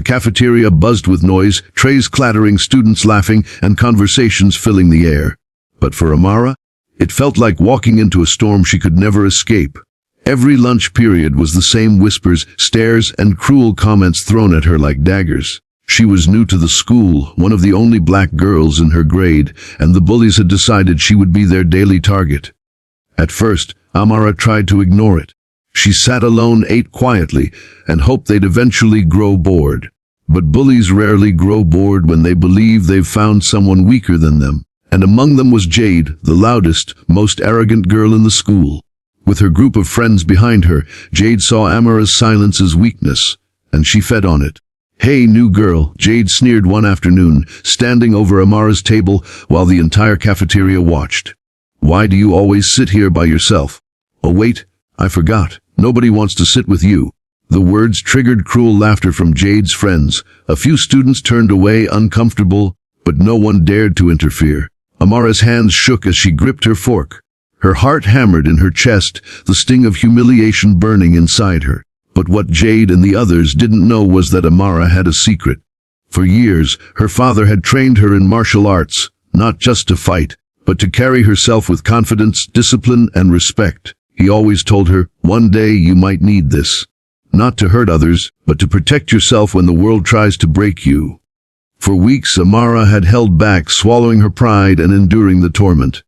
cafeteria buzzed with noise, trays clattering, students laughing, and conversations filling the air. But for Amara, it felt like walking into a storm she could never escape. Every lunch period was the same whispers, stares, and cruel comments thrown at her like daggers. She was new to the school, one of the only black girls in her grade, and the bullies had decided she would be their daily target. At first, Amara tried to ignore it. She sat alone, ate quietly, and hoped they'd eventually grow bored. But bullies rarely grow bored when they believe they've found someone weaker than them. And among them was Jade, the loudest, most arrogant girl in the school. With her group of friends behind her, Jade saw Amara's silence as weakness, and she fed on it. "Hey, new girl," Jade sneered one afternoon, standing over Amara's table while the entire cafeteria watched. "Why do you always sit here by yourself? Oh wait, I forgot. Nobody wants to sit with you." The words triggered cruel laughter from Jade's friends. A few students turned away, uncomfortable, but no one dared to interfere. Amara's hands shook as she gripped her fork. Her heart hammered in her chest, the sting of humiliation burning inside her. But what Jade and the others didn't know was that Amara had a secret. For years, her father had trained her in martial arts, not just to fight, but to carry herself with confidence, discipline, and respect. He always told her, "One day you might need this. Not to hurt others, but to protect yourself when the world tries to break you." For weeks, Amara had held back, swallowing her pride and enduring the torment.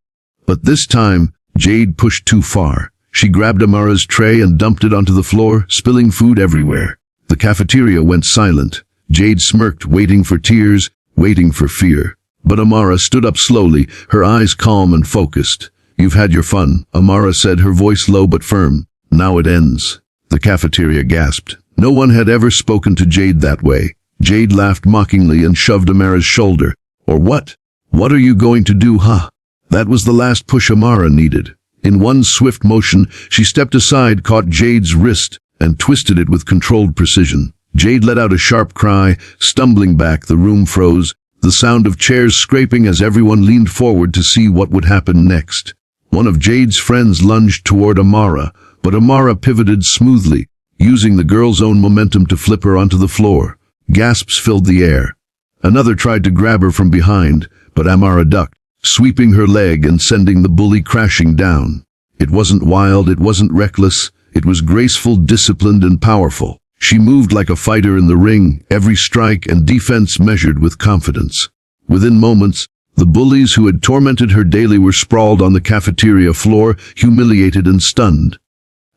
But this time, Jade pushed too far. She grabbed Amara's tray and dumped it onto the floor, spilling food everywhere. The cafeteria went silent. Jade smirked, waiting for tears, waiting for fear. But Amara stood up slowly, her eyes calm and focused. "You've had your fun," Amara said, her voice low but firm. "Now it ends." The cafeteria gasped. No one had ever spoken to Jade that way. Jade laughed mockingly and shoved Amara's shoulder. "Or what? What are you going to do, huh?" That was the last push Amara needed. In one swift motion, she stepped aside, caught Jade's wrist, and twisted it with controlled precision. Jade let out a sharp cry. Stumbling back, the room froze, the sound of chairs scraping as everyone leaned forward to see what would happen next. One of Jade's friends lunged toward Amara, but Amara pivoted smoothly, using the girl's own momentum to flip her onto the floor. Gasps filled the air. Another tried to grab her from behind, but Amara ducked, sweeping her leg and sending the bully crashing down. It wasn't wild, it wasn't reckless, it was graceful, disciplined, and powerful. She moved like a fighter in the ring, every strike and defense measured with confidence. Within moments, the bullies who had tormented her daily were sprawled on the cafeteria floor, humiliated and stunned.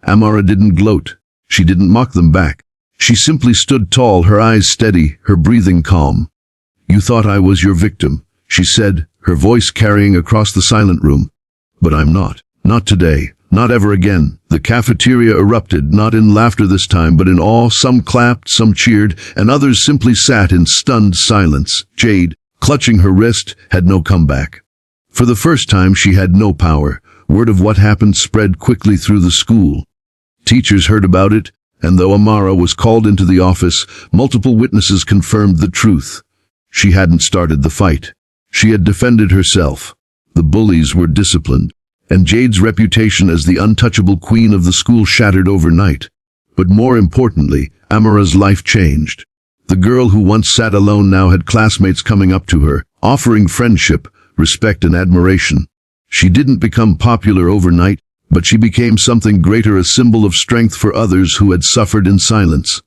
Amara didn't gloat. She didn't mock them back. She simply stood tall, her eyes steady, her breathing calm. "You thought I was your victim," she said, her voice carrying across the silent room. "But I'm not. Not today. Not ever again." The cafeteria erupted, not in laughter this time, but in awe. Some clapped, some cheered, and others simply sat in stunned silence. Jade, clutching her wrist, had no comeback. For the first time, she had no power. Word of what happened spread quickly through the school. Teachers heard about it, and though Amara was called into the office, multiple witnesses confirmed the truth. She hadn't started the fight. She had defended herself. The bullies were disciplined, and Jade's reputation as the untouchable queen of the school shattered overnight. But more importantly, Amara's life changed. The girl who once sat alone now had classmates coming up to her, offering friendship, respect, and admiration. She didn't become popular overnight, but she became something greater, a symbol of strength for others who had suffered in silence.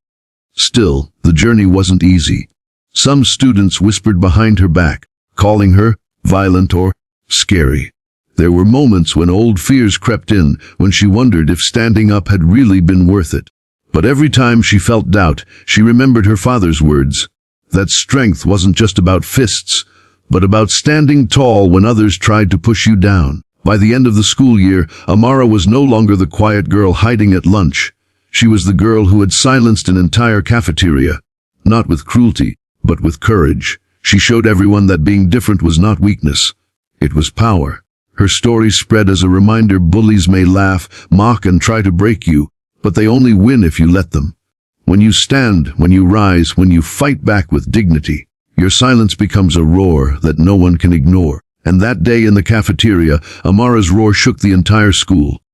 Still, the journey wasn't easy. Some students whispered behind her back, calling her violent or scary. There were moments when old fears crept in, when she wondered if standing up had really been worth it. But every time she felt doubt, she remembered her father's words, that strength wasn't just about fists, but about standing tall when others tried to push you down. By the end of the school year, Amara was no longer the quiet girl hiding at lunch. She was the girl who had silenced an entire cafeteria, not with cruelty, but with courage. She showed everyone that being different was not weakness. It was power. Her story spread as a reminder: bullies may laugh, mock, and try to break you, but they only win if you let them. When you stand, when you rise, when you fight back with dignity, your silence becomes a roar that no one can ignore. And that day in the cafeteria, Amara's roar shook the entire school.